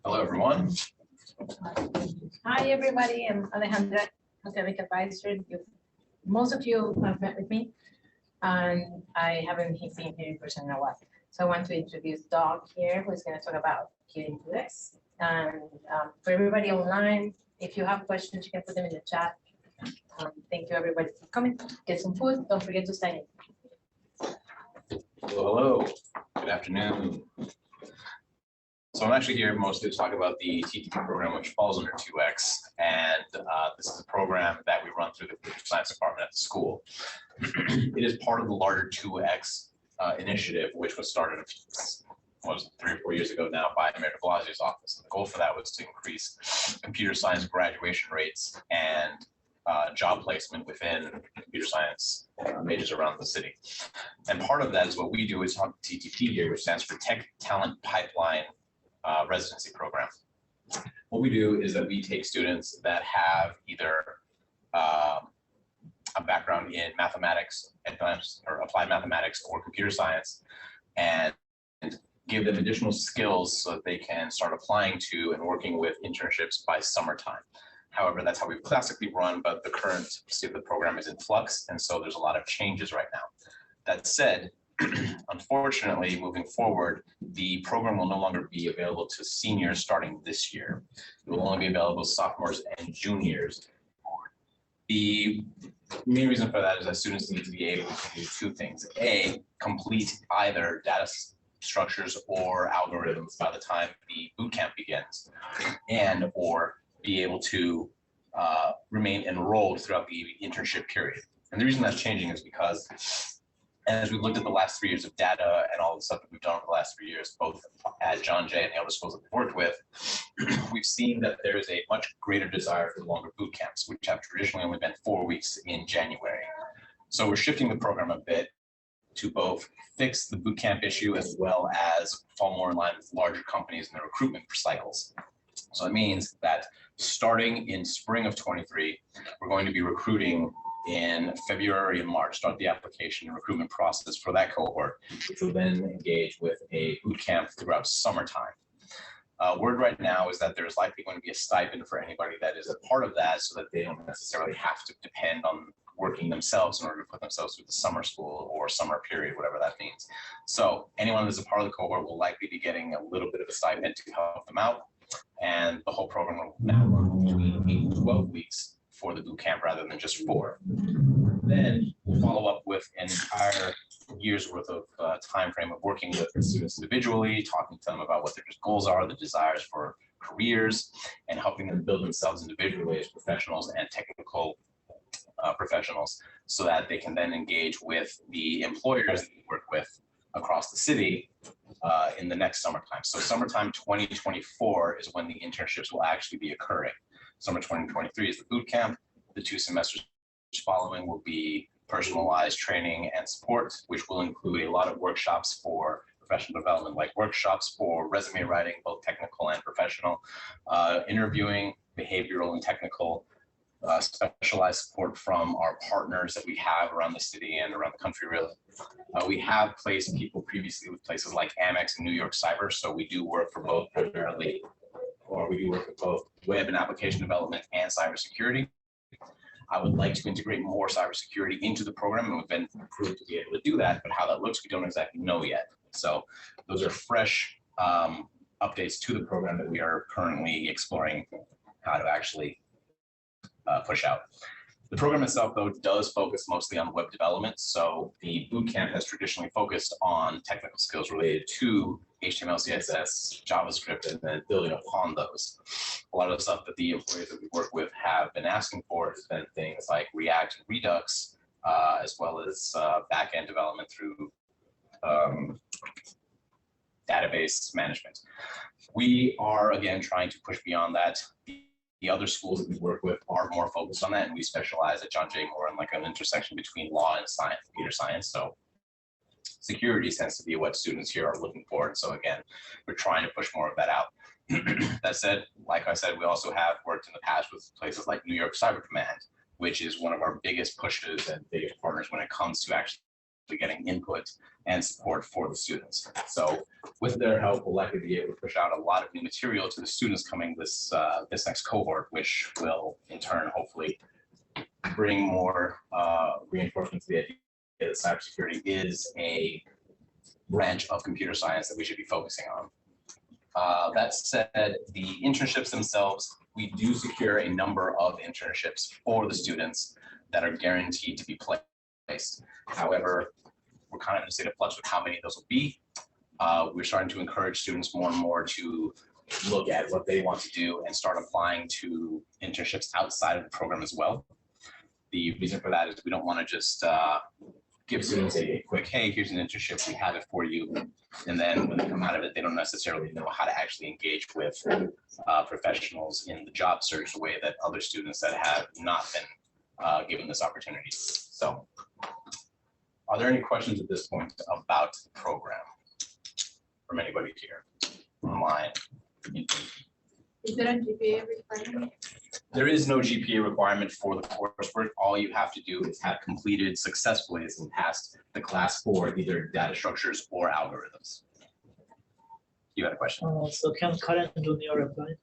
Hello, everyone. Hi, everybody. I'm Alejandra, academic advisor. Most of you have met with me, and I haven't been here in person in a while. So I want to introduce Doug here, who's going to talk about CUNY2X. And for everybody online, if you have questions, you can put them in the chat. Thank you, everybody, for coming. Get some food. Don't forget to sign in. Hello. Good afternoon. So I'm actually here mostly to talk about the TTP program, which falls under 2X. And this is a program that we run through the computer science department at the school. It is part of the larger 2X initiative, which was started 3 or 4 years ago now by Mayor de Blasio's office. The goal for that was to increase computer science graduation rates and job placement within computer science majors around the city. And part of that is what we do is TTP here, which stands for Tech Talent Pipeline Residency Program. What we do is that we take students that have either a background in mathematics, advanced or applied mathematics, or computer science, and give them additional skills so that they can start applying to and working with internships by summertime. However, that's how we've classically run, but the current state of the program is in flux, and so there's a lot of changes right now. That said, unfortunately, moving forward, the program will no longer be available to seniors starting this year. It will only be available to sophomores and juniors. The main reason for that is that students need to be able to do two things. A, complete either data structures or algorithms by the time the boot camp begins, and or be able to remain enrolled throughout the internship period. And the reason that's changing is because as we've looked at the last 3 years of data and all the stuff that we've done over the last 3 years, both at John Jay and the other schools that we've worked with, we've seen that there is a much greater desire for longer boot camps, which have traditionally only been 4 weeks in January. So we're shifting the program a bit to both fix the boot camp issue as well as fall more in line with larger companies and their recruitment cycles. So it means that starting in spring of 23, we're going to be recruiting in February and March, start the application and recruitment process for that cohort, which will then engage with a boot camp throughout summertime. Word right now is that there's likely going to be a stipend for anybody that is a part of that so that they don't necessarily have to depend on working themselves in order to put themselves through the summer school or summer period, whatever that means. So anyone that's a part of the cohort will likely be getting a little bit of a stipend to help them out. And the whole program will now run between 8 and 12 weeks for the boot camp rather than just 4. Then we'll follow up with an entire year's worth of time frame of working with the students individually, talking to them about what their goals are, the desires for careers, and helping them build themselves individually as professionals and technical professionals so that they can then engage with the employers that we work with across the city in the next summertime. So summertime 2024 is when the internships will actually be occurring. Summer 2023 is the boot camp. The 2 semesters following will be personalized training and support, which will include a lot of workshops for professional development, like workshops for resume writing, both technical and professional, interviewing, behavioral and technical, specialized support from our partners that we have around the city and around the country, really. We have placed people previously with places like Amex and New York Cyber, so we do work for both primarily, or we do work with both web and application development and cybersecurity. I would like to integrate more cybersecurity into the program, and we've been approved to be able to do that, but how that looks, we don't exactly know yet. So those are fresh updates to the program that we are currently exploring how to actually push out. The program itself, though, does focus mostly on web development. So the bootcamp has traditionally focused on technical skills related to HTML, CSS, JavaScript, and then building upon those. A lot of the stuff that the employers that we work with have been asking for has been things like React and Redux, as well as back-end development through database management. We are, again, trying to push beyond that. The other schools that we work with are more focused on that, and we specialize at John Jay more in like an intersection between law and science, computer science. So security tends to be what students here are looking for. And so again, we're trying to push more of that out. That said, like I said, we also have worked in the past with places like New York Cyber Command, which is one of our biggest pushes and biggest partners when it comes to actually getting input and support for the students. So with their help, we'll likely be able to push out a lot of new material to the students coming this next cohort, which will in turn hopefully bring more reinforcement to the idea that cybersecurity is a branch of computer science that we should be focusing on. That said, the internships themselves, we do secure a number of internships for the students that are guaranteed to be placed. However, we're kind of in a state of flux with how many of those will be. We're starting to encourage students more and more to look at what they want to do and start applying to internships outside of the program as well. The reason for that is we don't want to just give students a quick, hey, here's an internship, we have it for you. And then when they come out of it, they don't necessarily know how to actually engage with professionals in the job search the way that other students that have not been given this opportunity. So are there any questions at this point about the program from anybody here online? Is there a GPA requirement? There is no GPA requirement for the coursework. All you have to do is have completed successfully and passed the class for either data structures or algorithms. You had a question? So can current junior apply?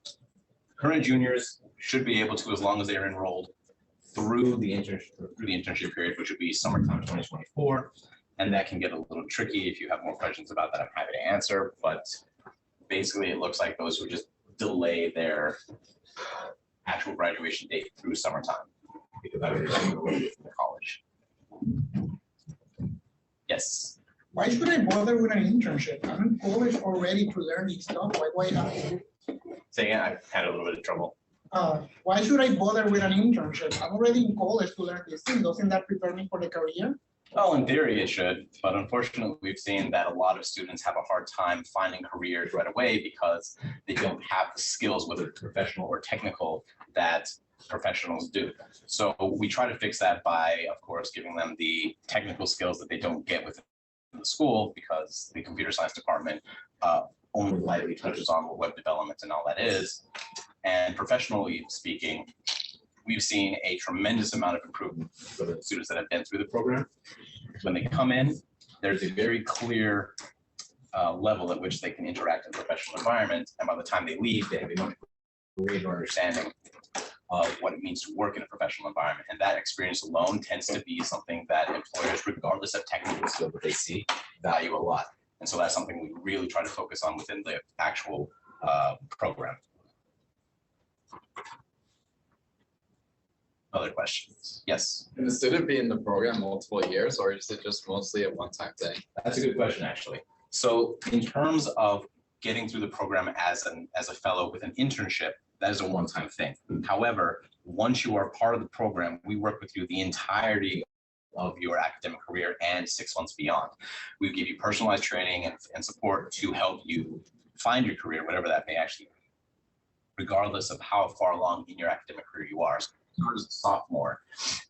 Current juniors should be able to, as long as they are enrolled through the internship period, which would be summertime 2024. And that can get a little tricky. If you have more questions about that, I'm happy to answer. But basically, it looks like those who just delay their actual graduation date through summertime because I would graduate from college. Yes. Why should I bother with an internship? I'm in college already to learn this stuff. Why not? Say again, I've had a little bit of trouble. Why should I bother with an internship? I'm already in college to learn this thing. Doesn't that prepare me for the career? Well, in theory, it should, but unfortunately, we've seen that a lot of students have a hard time finding careers right away because they don't have the skills, whether it's professional or technical, that professionals do. So we try to fix that by, of course, giving them the technical skills that they don't get within the school because the computer science department only lightly touches on what web development and all that is. And professionally speaking, we've seen a tremendous amount of improvement for the students that have been through the program. When they come in, there's a very clear level at which they can interact in a professional environment. And by the time they leave, they have a much greater understanding of what it means to work in a professional environment. And that experience alone tends to be something that employers, regardless of technical skill that they see, value a lot. And so that's something we really try to focus on within the actual program. Other questions? Yes. Can the student be in the program multiple years, or is it just mostly a one-time thing? That's a good question, actually. So in terms of getting through the program as a fellow with an internship, that is a one-time thing. However, once you are part of the program, we work with you the entirety of your academic career and 6 months beyond. We give you personalized training and support to help you find your career, whatever that may actually be, regardless of how far along in your academic career you are. So start as a sophomore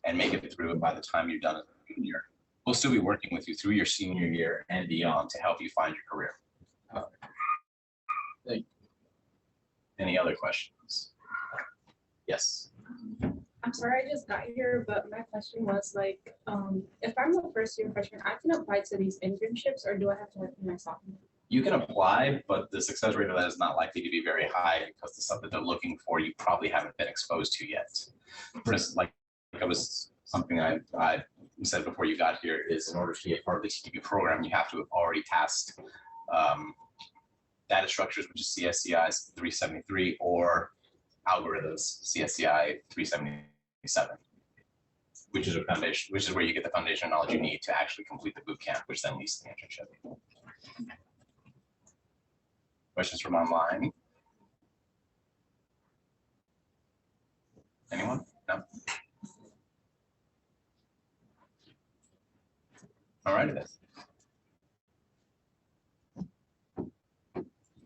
and make it through, and by the time you're done as a junior, we'll still be working with you through your senior year and beyond to help you find your career. Thank you. Any other questions? Yes. I'm sorry I just got here, but my question was like, if I'm a first year freshman, I can apply to these internships, or do I have to work for my sophomore? You can apply, but the success rate of that is not likely to be very high because the stuff that they're looking for, you probably haven't been exposed to yet. First, like it was something I said before you got here, is in order to be a part of the CTP program, you have to have already passed data structures, which is CSCI 373, or algorithms, CSCI 377, which is a foundation, which is where you get the foundation knowledge you need to actually complete the boot camp, which then leads to the internship. Questions from online? Anyone? No? All right, then.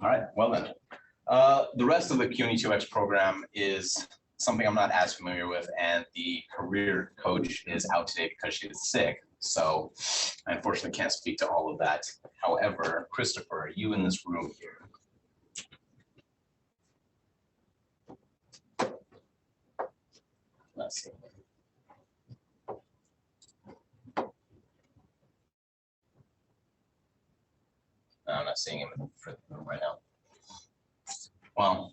All right, well then. The rest of the CUNY2X program is something I'm not as familiar with, and the career coach is out today because she is sick. So I unfortunately can't speak to all of that. However, Christopher, are you in this room here? Let's see. seeing him in the room right now. Well,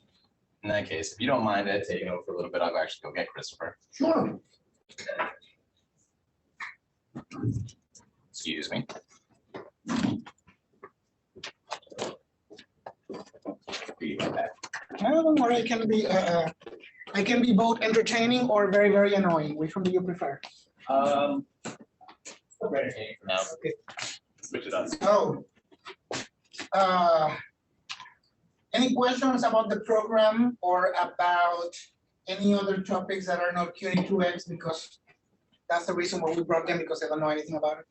in that case, if you don't mind Ed taking over for a little bit, I'll actually go get Christopher. Sure. Excuse me. Be right back. Don't worry, I can be both entertaining or very, very annoying. Which one do you prefer? Entertaining for now. Okay. Switch it up. So, any questions about the program or about any other topics that are not CUNY2X? Because that's the reason why we brought them, because I don't know anything about it.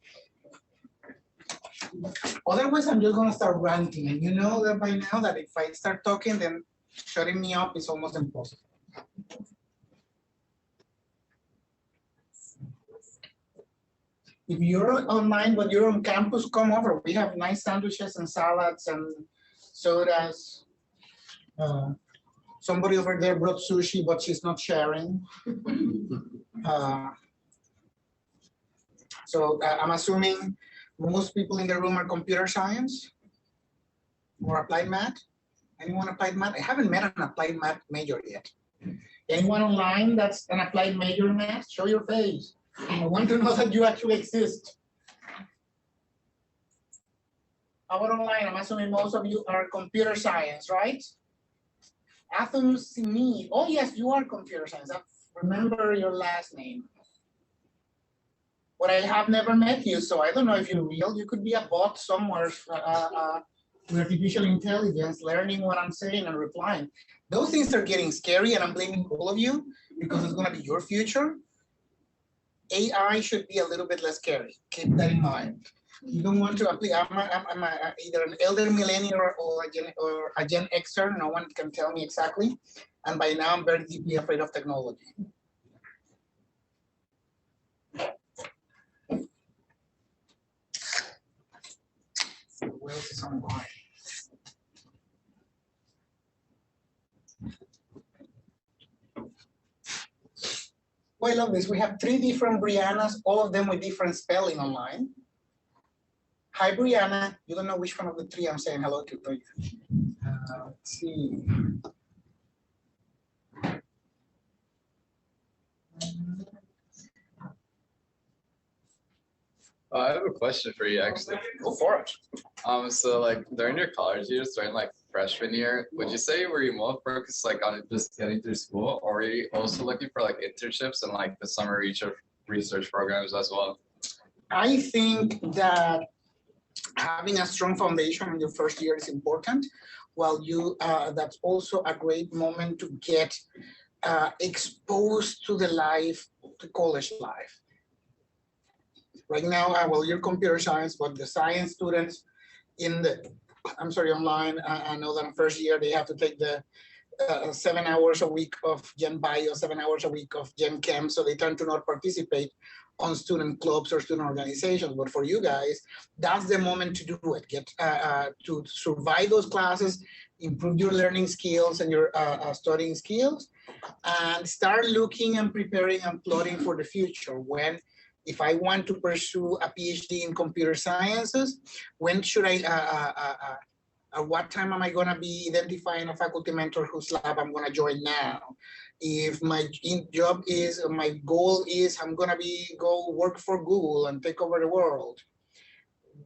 Otherwise, I'm just gonna start ranting, and you know that by now that if I start talking, then shutting me up is almost impossible. If you're online, but you're on campus, come over. We have nice sandwiches and salads and sodas. Somebody over there brought sushi, but she's not sharing. So I'm assuming most people in the room are computer science or applied math. Anyone applied math? I haven't met an applied math major yet. Anyone online that's an applied major in math? Show your face. I want to know that you actually exist. How about online? I'm assuming most of you are computer science, right? Athens, me. Oh yes, you are computer science. I remember your last name. But I have never met you, so I don't know if you're real. You could be a bot somewhere with artificial intelligence, learning what I'm saying and replying. Those things are getting scary, and I'm blaming all of you because it's going to be your future. AI should be a little bit less scary. Keep that in mind. You don't want to apply. I'm either an elder millennial or a Gen Xer. No one can tell me exactly. And by now, I'm very deeply afraid of technology. Where else is online? Oh, I love this. We have 3 different Briannas, all of them with different spelling online. Hi, Brianna. You don't know which one of the 3 I'm saying hello to, do you? Let's see. I have a question for you, actually. Go for it. So like during your college years, during like freshman year, would you say were you more focused like on just getting through school, or were you also looking for like internships and like the summer research programs as well? I think that having a strong foundation in your first year is important. While you, that's also a great moment to get exposed to the life, the college life. Right now, well, you're computer science, but the science students in the, I'm sorry, online, I know that in first year they have to take the 7 hours a week of Gen Bio, 7 hours a week of Gen Chem, so they tend to not participate on student clubs or student organizations. But for you guys, that's the moment to do it. Get to survive those classes, improve your learning skills and your studying skills, and start looking and preparing and plotting for the future. When, if I want to pursue a PhD in computer sciences, when should I, at what time am I gonna be identifying a faculty mentor whose lab I'm gonna join now? If my job is, my goal is I'm gonna go work for Google and take over the world.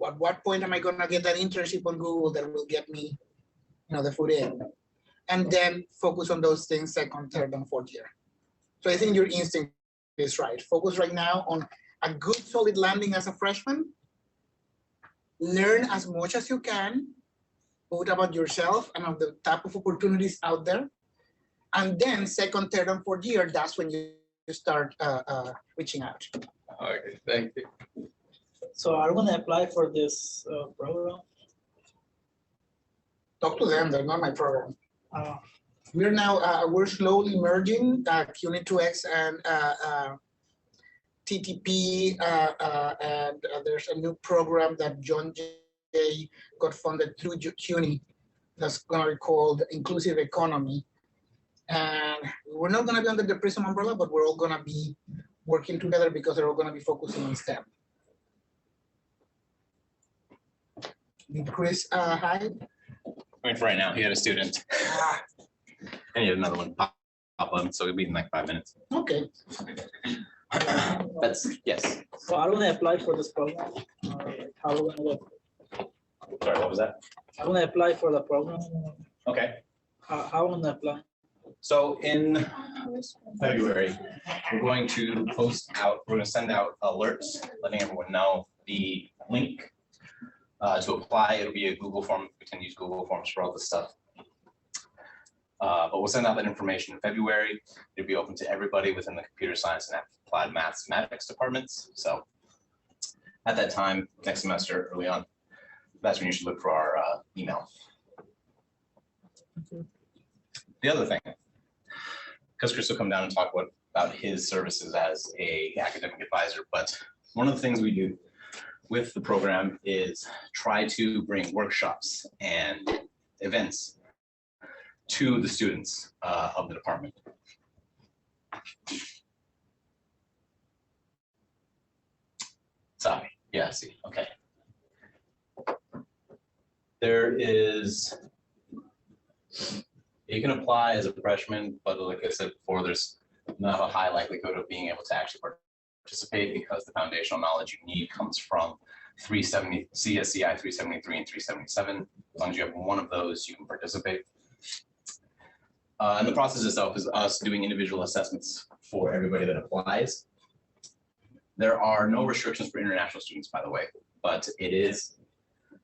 At what point am I gonna get that internship on Google that will get me, you know, the foot in? And then focus on those things second, third, and fourth year. So I think your instinct is right. Focus right now on a good solid landing as a freshman. Learn as much as you can, both about yourself and of the type of opportunities out there. And then second, third, and fourth year, that's when you start reaching out. Okay, thank you. So are we gonna apply for this program? Talk to them, they're not my program. We're now, we're slowly merging CUNY2X and TTP, and there's a new program that John Jay got funded through CUNY that's gonna be called Inclusive Economy. And we're not gonna be under the Prism umbrella, but we're all gonna be working together because they're all gonna be focusing on STEM. Chris Hyde. I mean, for right now, he had a student and he had another one pop on, so it'll be in like 5 minutes. Okay. That's, yes. So I want to apply for this program. How do Sorry, what was that? I want to apply for the program. Okay. How I want to apply? So in February, we're going to post out, we're going to send out alerts, letting everyone know the link to apply. It'll be a Google form. We can use Google Forms for all this stuff. But we'll send out that information in February. It'll be open to everybody within the computer science and applied mathematics departments. So at that time, next semester, early on, that's when you should look for our email. The other thing, because Chris will come down and talk about his services as a academic advisor, but one of the things we do with the program is try to bring workshops and events to the students of the department. Sorry, yeah, I see, okay. There is, you can apply as a freshman, but like I said before, there's not a high likelihood of being able to actually participate because the foundational knowledge you need comes from 370 CSCI 373 and 377. As long as you have one of those, you can participate. And the process itself is us doing individual assessments for everybody that applies. There are no restrictions for international students, by the way, but it is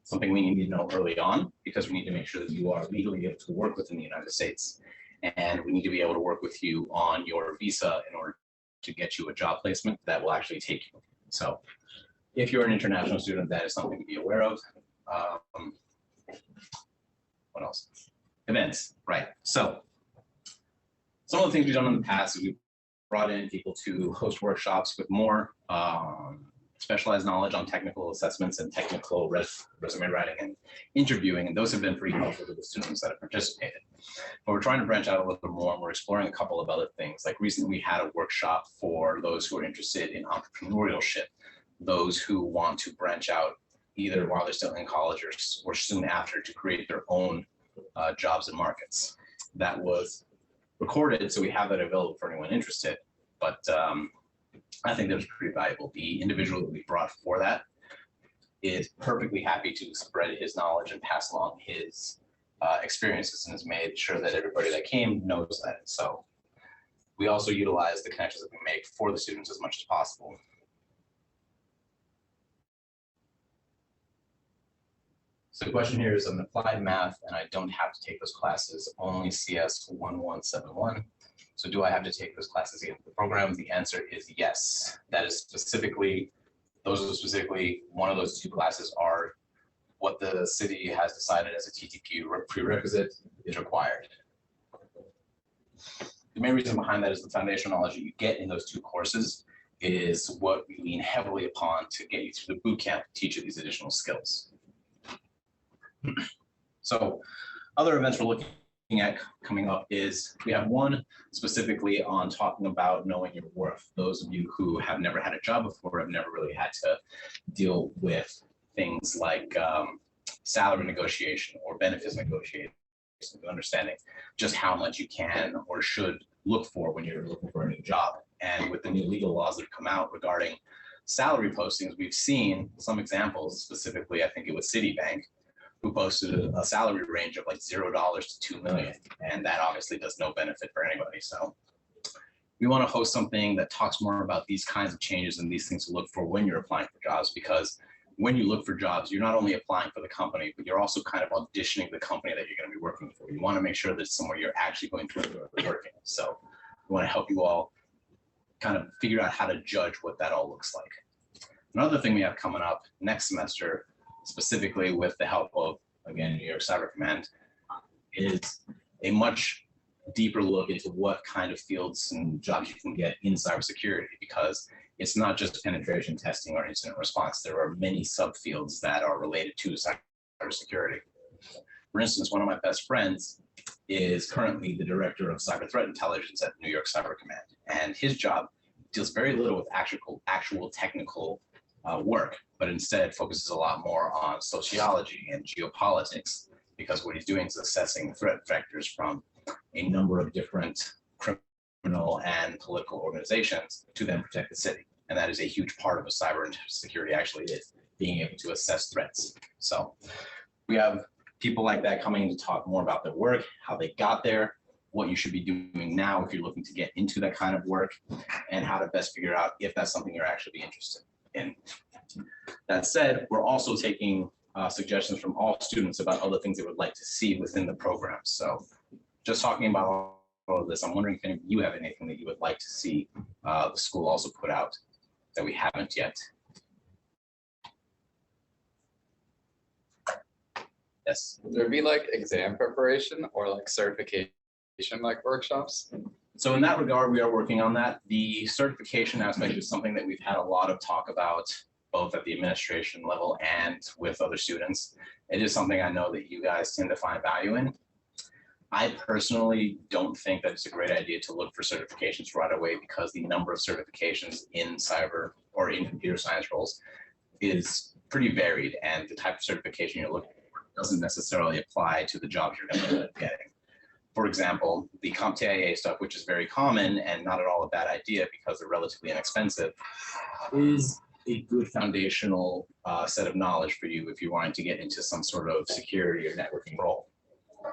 something we need to know early on because we need to make sure that you are legally able to work within the United States. And we need to be able to work with you on your visa in order to get you a job placement that will actually take you. So if you're an international student, that is something to be aware of. What else? Events, right. So some of the things we've done in the past is we've brought in people to host workshops with more specialized knowledge on technical assessments and technical resume writing and interviewing, and those have been pretty helpful to the students that have participated. But we're trying to branch out a little bit more, and we're exploring a couple of other things. Like recently we had a workshop for those who are interested in entrepreneurship, those who want to branch out either while they're still in college or soon after to create their own jobs and markets. That was recorded, so we have that available for anyone interested, but I think that was pretty valuable. The individual that we brought for that is perfectly happy to spread his knowledge and pass along his experiences and has made sure that everybody that came knows that. So we also utilize the connections that we make for the students as much as possible. So the question here is, I'm in applied math and I don't have to take those classes, only CS 1171. So do I have to take those classes in the program? The answer is yes. That is specifically, those are specifically, one of those two classes are what the city has decided as a TTP prerequisite is required. The main reason behind that is the foundational knowledge that you get in those two courses is what we lean heavily upon to get you through the boot camp to teach you these additional skills. So other events we're looking at coming up is we have one specifically on talking about knowing your worth. Those of you who have never had a job before, have never really had to deal with things like salary negotiation or benefits negotiation, understanding just how much you can or should look for when you're looking for a new job. And with the new legal laws that have come out regarding salary postings, we've seen some examples, specifically, I think it was Citibank, who posted a salary range of like $0 to $2 million. And that obviously does no benefit for anybody. So we want to host something that talks more about these kinds of changes and these things to look for when you're applying for jobs, because when you look for jobs, you're not only applying for the company, but you're also kind of auditioning the company that you're going to be working for. You want to make sure that it's somewhere you're actually going to be working. So we want to help you all kind of figure out how to judge what that all looks like. Another thing we have coming up next semester, specifically with the help of, again, New York Cyber Command, is a much deeper look into what kind of fields and jobs you can get in cybersecurity, because it's not just penetration testing or incident response. There are many subfields that are related to cybersecurity. For instance, one of my best friends is currently the director of cyber threat intelligence at New York Cyber Command, and his job deals very little with actual technical work, but instead focuses a lot more on sociology and geopolitics, because what he's doing is assessing threat vectors from a number of different criminal and political organizations to then protect the city. And that is a huge part of what cyber security actually is, being able to assess threats. So we have people like that coming to talk more about their work, how they got there, what you should be doing now if you're looking to get into that kind of work, and how to best figure out if that's something you're actually interested in. That said, we're also taking suggestions from all students about other things they would like to see within the program. So just talking about all of this, I'm wondering if any of you have anything that you would like to see the school also put out that we haven't yet. Yes. Would there be like exam preparation or like certification like workshops? So in that regard, we are working on that. The certification aspect is something that we've had a lot of talk about, both at the administration level and with other students. It is something I know that you guys tend to find value in. I personally don't think that it's a great idea to look for certifications right away, because the number of certifications in cyber or in computer science roles is pretty varied, and the type of certification you're looking for doesn't necessarily apply to the jobs you're going to end up getting. For example, the CompTIA stuff, which is very common and not at all a bad idea because they're relatively inexpensive, is a good foundational set of knowledge for you if you're wanting to get into some sort of security or networking role.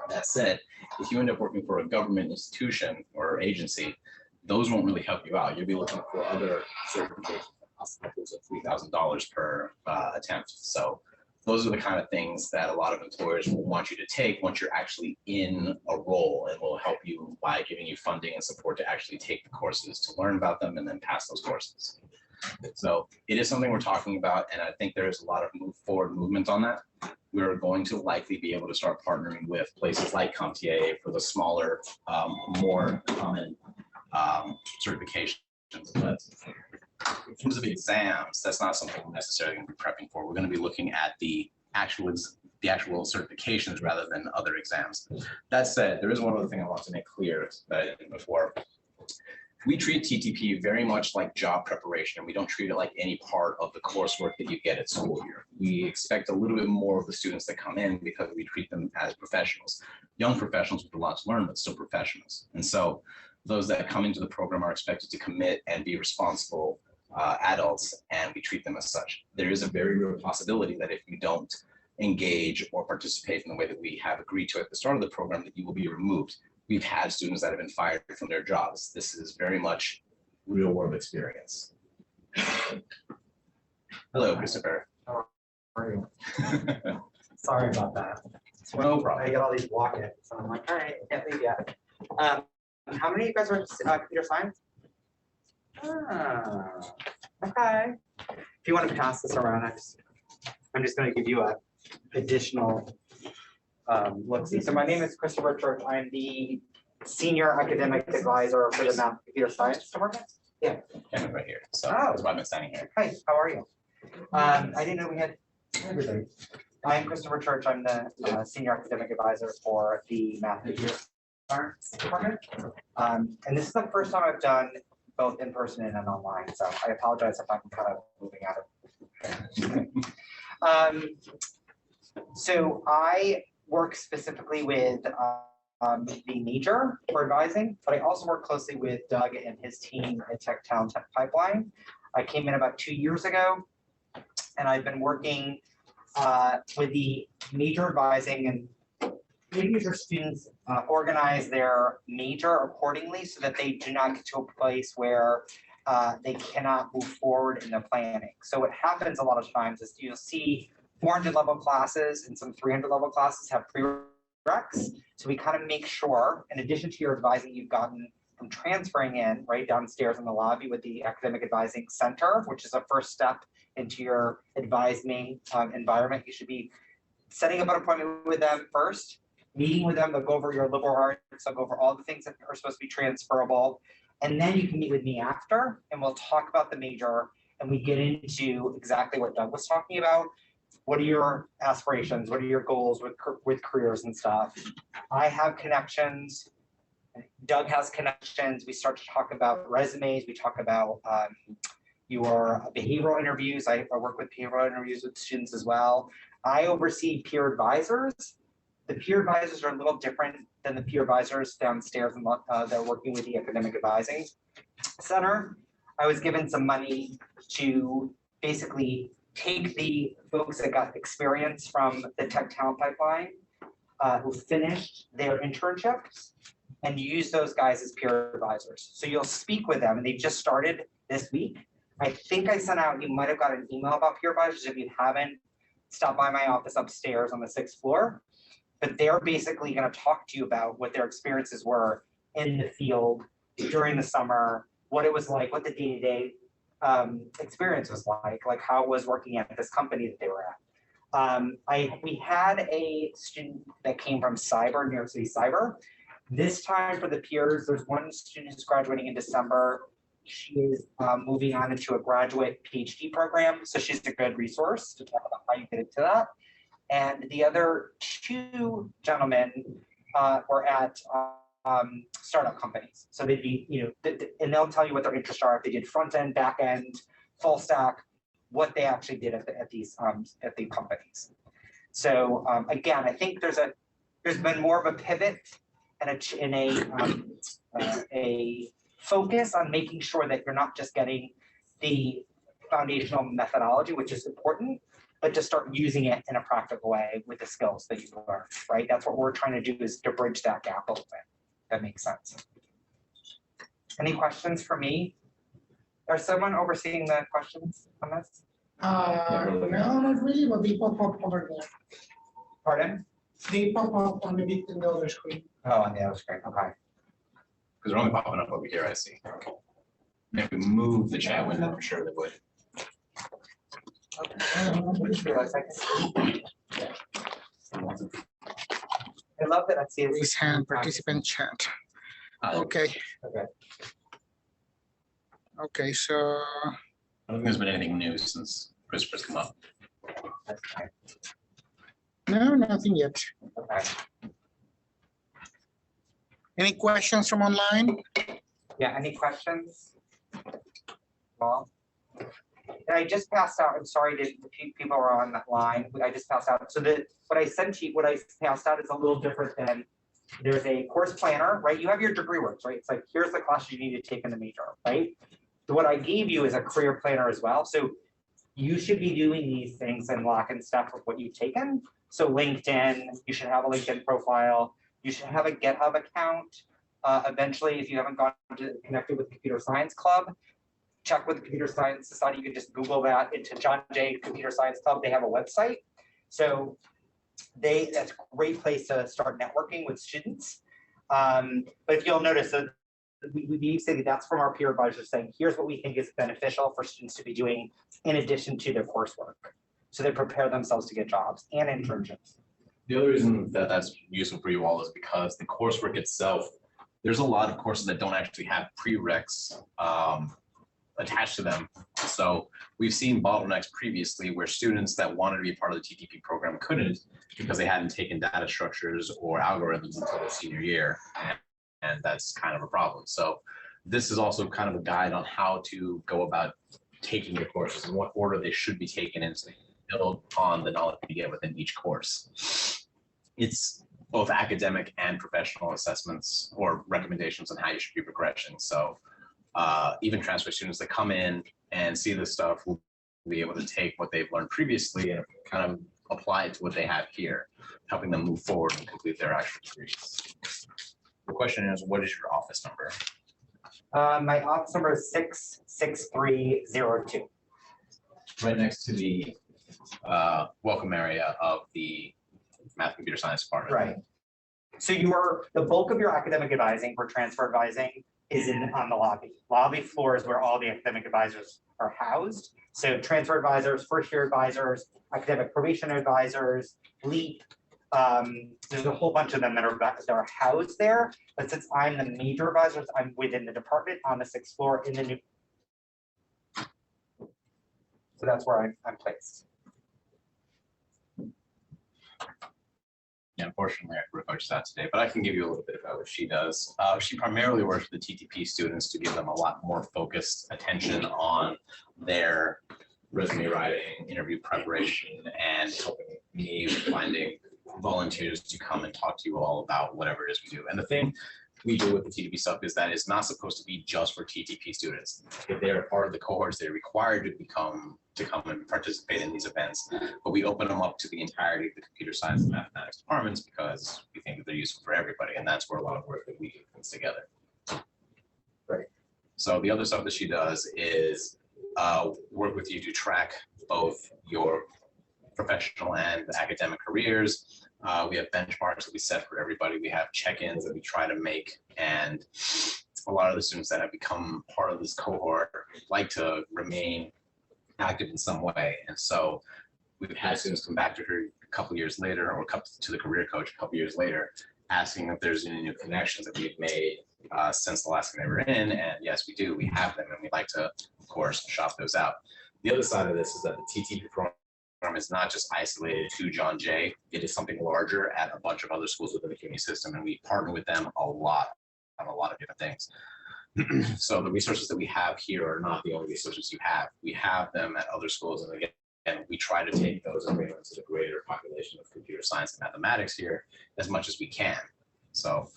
That said, if you end up working for a government institution or agency, those won't really help you out. You'll be looking for other certifications that cost upwards of $3,000 per attempt. So those are the kind of things that a lot of employers will want you to take once you're actually in a role, and will help you by giving you funding and support to actually take the courses, to learn about them and then pass those courses. So it is something we're talking about, and I think there is a lot of forward movement on that. We're going to likely be able to start partnering with places like CompTIA for the smaller, more common certifications. But in terms of exams, that's not something we're necessarily going to be prepping for. We're going to be looking at the actual certifications rather than other exams. That said, there is one other thing I want to make clear that I didn't before. We treat TTP very much like job preparation, and we don't treat it like any part of the coursework that you get at school here. We expect a little bit more of the students that come in because we treat them as professionals, young professionals with a lot to learn, but still professionals. And so those that come into the program are expected to commit and be responsible adults, and we treat them as such. There is a very real possibility that if you don't engage or participate in the way that we have agreed to at the start of the program, that you will be removed. We've had students that have been fired from their jobs. This is very much real world experience. Hello, Christopher. How are you? Sorry about that. No problem. I get all these walk-ins, so I'm like, all right, can't leave yet. How many of you guys are computer science? Okay. If you want to pass this around, I'm just going to give you a additional look-see. So my name is Christopher Church. I'm the senior academic advisor for the Math and Computer Science Department. Yeah. Cameron right here. So Oh. that's why I'm standing here. Hi, how are you? I didn't know we had everything. I'm Christopher Church. I'm the senior academic advisor for the Math and Computer Science Department. And this is the first time I've done both in person and online, so I apologize if I'm kind of moving out of. So I work specifically with the major for advising, but I also work closely with Doug and his team at Tech Talent Tech Pipeline. I came in about 2 years ago, and I've been working with the major advising and making sure students organize their major accordingly so that they do not get to a place where they cannot move forward in the planning. So what happens a lot of times is you'll see 400 level classes and some 300 level classes have prereqs. So we kind of make sure, in addition to your advising you've gotten from transferring in right downstairs in the lobby with the Academic Advising Center, which is a first step into your advising environment, you should be setting up an appointment with them first, meeting with them. They'll go over your liberal arts, they'll go over all the things that are supposed to be transferable. And then you can meet with me after, and we'll talk about the major, and we get into exactly what Doug was talking about. What are your aspirations? What are your goals with careers and stuff? I have connections. Doug has connections. We start to talk about resumes. We talk about your behavioral interviews. I work with behavioral interviews with students as well. I oversee peer advisors. The peer advisors are a little different than the peer advisors downstairs that are working with the Academic Advising Center. I was given some money to basically take the folks that got experience from the Tech Talent Pipeline, who finished their internships, and use those guys as peer advisors. So you'll speak with them, and they've just started this week. I think I sent out, you might have got an email about peer advisors. If you haven't, stop by my office upstairs on the 6th floor. But they're basically going to talk to you about what their experiences were in the field during the summer, what it was like, what the day-to-day experience was like how it was working at this company that they were at. We had a student that came from New York City Cyber. This time for the peers, there's one student who's graduating in December. She is moving on into a graduate PhD program, so she's a good resource to talk about how you get into that. And the other two gentlemen were at startup companies. So they'd be, and they'll tell you what their interests are. If they did front end, back end, full stack, what they actually did at the companies. So again, I think there's been more of a pivot and a focus on making sure that you're not just getting the foundational methodology, which is important, but to start using it in a practical way with the skills that you've learned, right? That's what we're trying to do, is to bridge that gap a little bit. That makes sense. Any questions for me? Is someone overseeing the questions on this? No, not really, but they pop up over there. Pardon? They pop up on the other screen. Oh, on the other screen, okay. Because they're only popping up over here, I see. If we move the chat window, I'm sure they would. Just realized I love that I see it. Raise hand, participant chat. Okay. Okay. Okay, so I don't think there's been anything new since Christopher's come up. That's fine. no, nothing yet. Okay. Any questions from online? Yeah, any questions? Well, and I just passed out, I'm sorry to the people are on that line, I just passed out. So what I sent you, what I passed out is a little different than, there's a course planner, right? You have your degree works, right? It's like, here's the classes you need to take in the major, right? So what I gave you is a career planner as well. So you should be doing these things and lock and step with what you've taken. So LinkedIn, you should have a LinkedIn profile. You should have a GitHub account. Eventually, if you haven't gone to connected with Computer Science Club, check with the Computer Science Society. You can just Google that into John Jay Computer Science Club. They have a website. So that's a great place to start networking with students. But if you'll notice that we say that's from our peer advisors saying, here's what we think is beneficial for students to be doing in addition to their coursework. So they prepare themselves to get jobs and internships. The other reason that that's useful for you all is because the coursework itself, there's a lot of courses that don't actually have prereqs attached to them. So we've seen bottlenecks previously where students that wanted to be part of the TTP program couldn't because they hadn't taken data structures or algorithms until their senior year. And that's kind of a problem. So this is also kind of a guide on how to go about taking the courses and what order they should be taken in so they build on the knowledge you get within each course. It's both academic and professional assessments or recommendations on how you should be progressing. So even transfer students that come in and see this stuff will be able to take what they've learned previously and kind of apply it to what they have here, helping them move forward and complete their actual degrees. The question is, what is your office number? My office number is 66302. Right next to the welcome area of the Math Computer Science department. Right. So the bulk of your academic advising for transfer advising is on the lobby. Lobby floor is where all the academic advisors are housed. So transfer advisors, first year advisors, academic probation advisors, LEAP. There's a whole bunch of them that are housed there. But since I'm the major advisor, I'm within the department on the 6th floor in the new. So that's where I'm placed. Yeah, unfortunately, I forgot coach that today, but I can give you a little bit about what she does. She primarily works with the TTP students to give them a lot more focused attention on their resume writing, interview preparation, and helping me with finding volunteers to come and talk to you all about whatever it is we do. And the thing we do with the TTP stuff is that it's not supposed to be just for TTP students. If they are part of the cohorts, they're required to come and participate in these events. But we open them up to the entirety of the computer science and mathematics departments because we think that they're useful for everybody, and that's where a lot of work that we do comes together. Right. So the other stuff that she does is work with you to track both your professional and academic careers. We have benchmarks that we set for everybody. We have check-ins that we try to make, and a lot of the students that have become part of this cohort like to remain active in some way. And so we've had students come back to her a couple years later, or come to the career coach a couple years later, asking if there's any new connections that we've made since the last time they were in. And yes, we do. We have them, and we'd like to, of course, shop those out. The other side of this is that the TTP program is not just isolated to John Jay. It is something larger at a bunch of other schools within the CUNY system, and we partner with them a lot on a lot of different things. So the resources that we have here are not the only resources you have. We have them at other schools, and again, we try to take those and bring them to the greater population of computer science and mathematics here as much as we can. So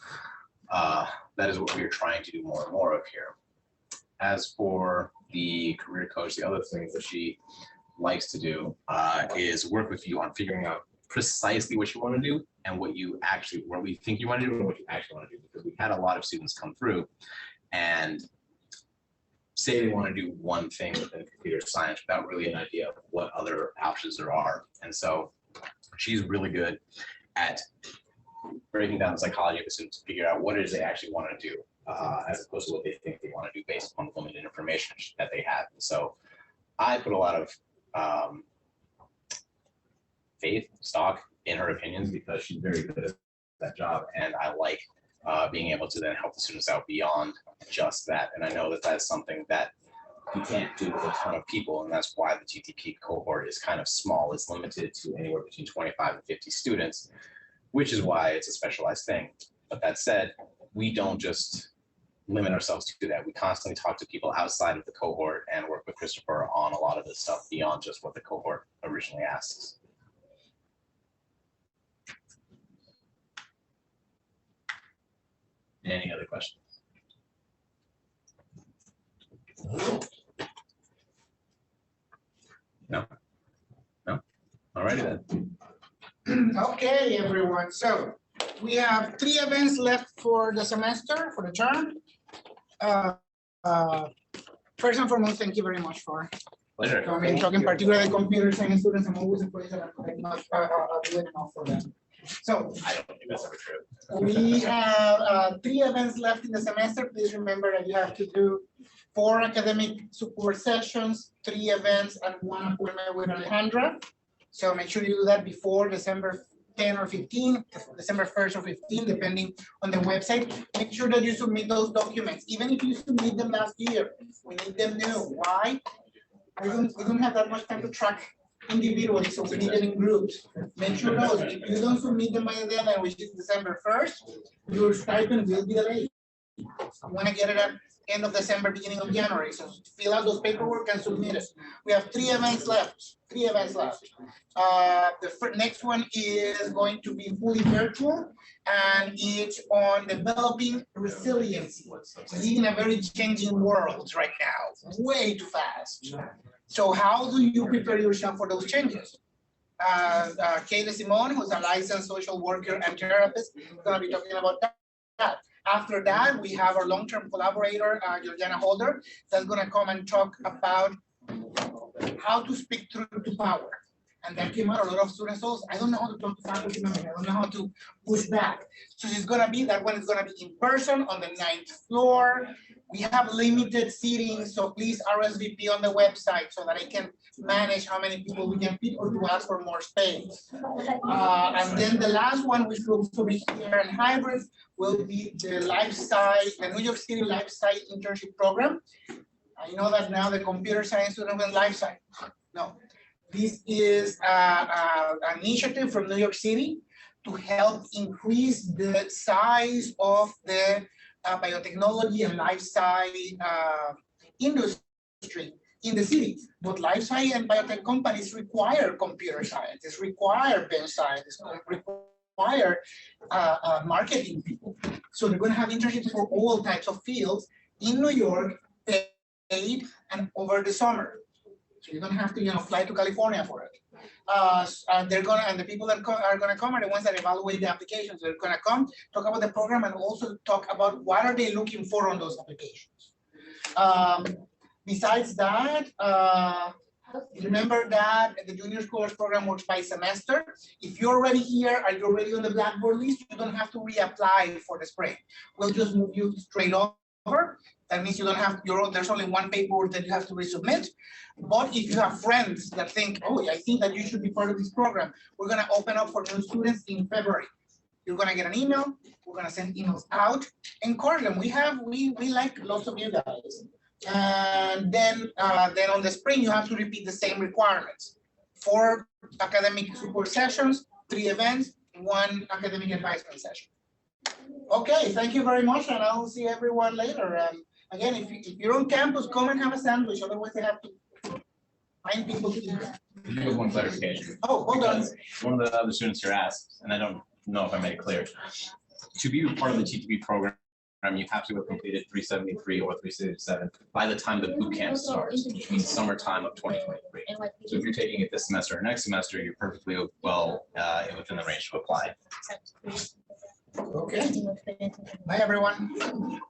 that is what we're trying to do more and more of here. As for the career coach, the other things that she likes to do is work with you on figuring out precisely what you want to do and what we think you want to do and what you actually want to do. Because we've had a lot of students come through and say they want to do one thing within computer science without really an idea of what other options there are. And so she's really good at breaking down the psychology of the students to figure out what it is they actually want to do, as opposed to what they think they want to do based on the limited information that they have. And so I put a lot of faith, stock in her opinions because she's very good at that job, and I like being able to then help the students out beyond just that. And I know that that's something that you can't do with a ton of people, and that's why the TTP cohort is kind of small. It's limited to anywhere between 25 and 50 students, which is why it's a specialized thing. But that said, we don't just limit ourselves to that. We constantly talk to people outside of the cohort and work with Christopher on a lot of this stuff beyond just what the cohort originally asks. Any other questions? No? No? All righty then. Okay, everyone. So we have 3 events left for the semester, for the term. First and foremost, thank you very much for Pleasure. coming, talking particularly computer science students. I'm always afraid that I'm not doing enough for them. So I don't think that's ever true. we have 3 events left in the semester. Please remember that you have to do 4 academic support sessions, 3 events, and 1 appointment with Alejandra. So make sure you do that before December 10 or 15, December 1st or 15, depending on the website. Make sure that you submit those documents. Even if you submit them last year, we need them new. Why? We don't have that much time to track individually, so we need them in groups. Make sure those, if you don't submit them by the deadline, which is December 1st, your stipend will be delayed. You want to get it at end of December, beginning of January. So fill out those paperwork and submit it. We have 3 events left. 3 events left. The next one is going to be fully virtual, and it's on developing resiliency. We live in a very changing world right now, way too fast. So how do you prepare yourself for those changes? Kayla Simone, who's a licensed social worker and therapist, is going to be talking about that. After that, we have our long-term collaborator, Georgiana Holder, that's going to come and talk about how to speak truth to power. And that came out a lot of students also. I don't know how to talk to faculty members. I don't know how to push back. So she's going to be, that one is going to be in person on the 9th floor. We have limited seating, so please RSVP on the website so that I can manage how many people we can fit or to ask for more space. And then the last one, which will also be here in hybrid, will be the New York City Life Sci internship program. I know that now the computer science student went life sci. No, this is an initiative from New York City to help increase the size of the biotechnology and life sci industry in the city. But life science and biotech companies require computer scientists, require bench scientists, require marketing people. So they're going to have internships for all types of fields in New York, paid and over the summer. So you don't have to, fly to California for it. And the people that are going to come are the ones that evaluate the applications. They're going to come, talk about the program, and also talk about what are they looking for on those applications. Besides that, remember that the Junior Scholars Program works by semester. If you're already here and you're already on the Blackboard list, you don't have to reapply for the spring. We'll just move you straight over. That means you don't have there's only one paperwork that you have to resubmit. But if you have friends that think, oh, I think that you should be part of this program, we're going to open up for new students in February. You're going to get an email. We're going to send emails out. Encourage them. We like lots of you guys. And then on the spring, you have to repeat the same requirements. 4 academic support sessions, 3 events, 1 academic advisement session. Okay, thank you very much, and I'll see everyone later. Again, if you're on campus, come and have a sandwich. Otherwise, they have to find people to eat. With one clarification. Oh, hold on. One of the other students here asked, and I don't know if I made it clear, to be part of the TTP program, you have to have completed 373 or 377 by the time the boot camp starts, which means summertime of 2023. So if you're taking it this semester or next semester, you're perfectly well within the range to apply. Okay. Bye, everyone.